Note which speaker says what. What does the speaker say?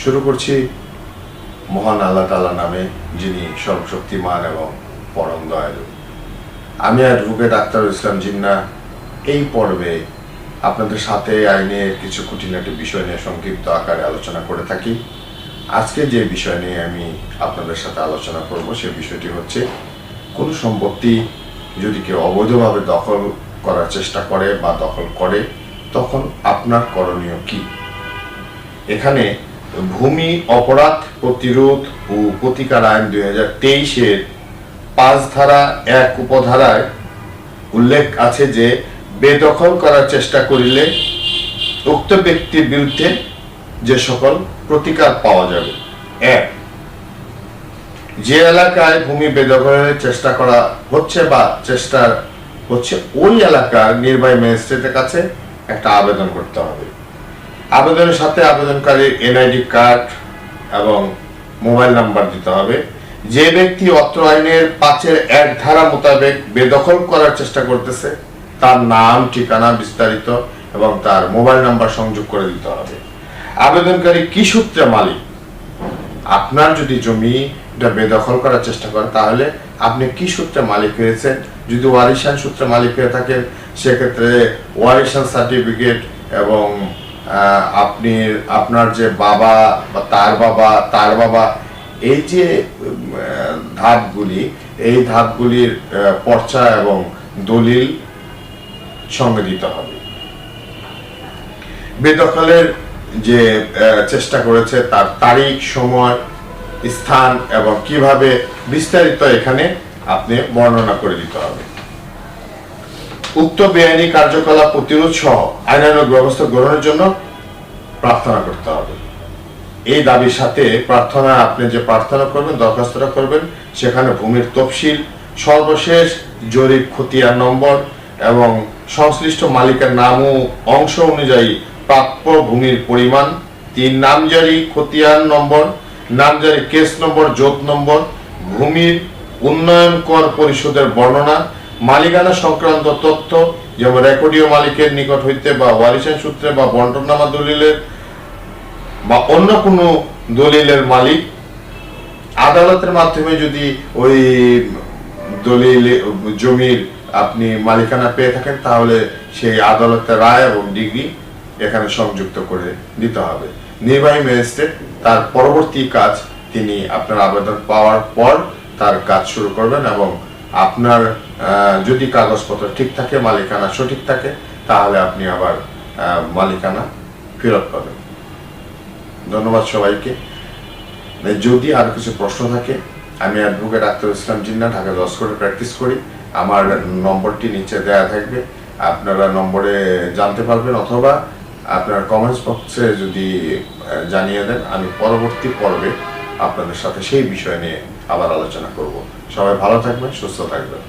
Speaker 1: শুরু করছি মহান আল্লাহ তাআলা নামে, যিনি সর্বশক্তিমান এবং পরম দয়ালু। আমি অ্যাডভোকেট আখতারুল ইসলাম জিন্না এই পর্বে আপনাদের সাথে আইনের কিছু খুঁটিনাটি বিষয় নিয়ে সংক্ষিপ্ত আকারে আলোচনা করে থাকি। আজকে যে বিষয় নিয়ে আমি আপনাদের সাথে আলোচনা করব সে বিষয়টি হচ্ছে, কোনো সম্পত্তি যদি কেউ অবৈধভাবে দখল করার চেষ্টা করে বা দখল করে, তখন আপনার করণীয় কি। এখানে ভূমি অপরাধ প্রতিরোধ ও প্রতিকার আইন 2023-এর 5 ধারা 1 উপধারায় উল্লেখ আছে যে, বেদখল করার চেষ্টা করিলে উক্ত ব্যক্তির বিরুদ্ধে যে সকল প্রতিকার পাওয়া যাবে। 1, যে এলাকায় ভূমি বেদখলের চেষ্টা করা হচ্ছে বা চেষ্টা হচ্ছে, ওই এলাকার নির্বাহী ম্যাজিস্ট্রেটের কাছে একটা আবেদন করতে হবে। আবেদনের সাথে আবেদনকারীর এনআইডি কার্ড এবং মোবাইল নাম্বার দিতে হবে। যে ব্যক্তি অত্র আইনের 5-1 ধারা মোতাবেক বেদখল করার চেষ্টা করতেছে, তার নাম, ঠিকানা বিস্তারিত এবং তার মোবাইল নাম্বার সংযোগ করে দিতে হবে। আবেদনকারী কি সূত্রে মালিক, আপনার যদি জমিটা বেদখল করার চেষ্টা করেন তাহলে আপনি কি সূত্রে মালিক হয়েছেন। যদি ওয়ারিশান সূত্রে মালিক হয়ে থাকেন, সেক্ষেত্রে ওয়ারিশান সার্টিফিকেট এবং আপনার যে বাবা বা তার বাবা এই যে ধাপগুলির পর্চা এবং দলিল সঙ্গে দিতে হবে। বেদখলের যে চেষ্টা করেছে তার তারিখ, সময়, স্থান এবং কিভাবে বিস্তারিত এখানে আপনি বর্ণনা করে দিতে হবে। উক্ত বেআইনি কার্যকলাপ প্রতিরোধ সহ আইনানুগ ব্যবস্থা গ্রহণের জন্য প্রার্থনা করতে হবে। এই দাবির সাথে আপনি যে প্রার্থনা করবেন, দরখাস্তটা করবেন, সেখানে ভূমির তফসিল, সর্বশেষ জরিপ খতিয়ান নম্বর এবং সংশ্লিষ্ট মালিকের নাম ও অংশ অনুযায়ী প্রাপ্য ভূমির পরিমাণ, 3 নামজারি খতিয়ান নম্বর, নামজারি কেস নম্বর, জোট নম্বর, ভূমির উন্নয়ন কর পরিশোধের বর্ণনা, মালিকানা সংক্রান্ত তথ্য, যেমন রেকর্ডীয় মালিকের নিকট হইতে বা ওয়ারিশান সূত্রে বা বন্টননামা দলিলের বা অন্য কোনো দলিলের মালিক। আদালতের মাধ্যমে যদি ওই দলিল জমির আপনি মালিকানা পেয়ে থাকেন, তাহলে সেই আদালতের রায় এবং ডিগ্রি এখানে সংযুক্ত করে দিতে হবে। নির্বাহী ম্যাজিস্ট্রেট তার পরবর্তী কাজ, তিনি আপনার আবেদন পাওয়ার পর তার কাজ শুরু করবেন এবং আপনার যদি কাগজপত্র ঠিক থাকে, মালিকানা সঠিক থাকে, তাহলে আপনি আবার মালিকানা ফেরত পাবেন। ধন্যবাদ সবাইকে। যদি আর কিছু প্রশ্ন থাকে, আমি অ্যাডভোকেট আখতারুল ইসলাম জিন্না, ঢাকা ল স্কুলে প্র্যাকটিস করি। আমার নম্বরটি নিচে দেয়া থাকবে, আপনারা নম্বরে জানতে পারবেন, অথবা আপনার কমেন্টস বক্সে যদি জানিয়ে দেন, আমি পরবর্তী পর্বে আপনাদের সাথে সেই বিষয় নিয়ে আবার আলোচনা করব। সবাই ভালো থাকবেন, সুস্থ থাকবেন।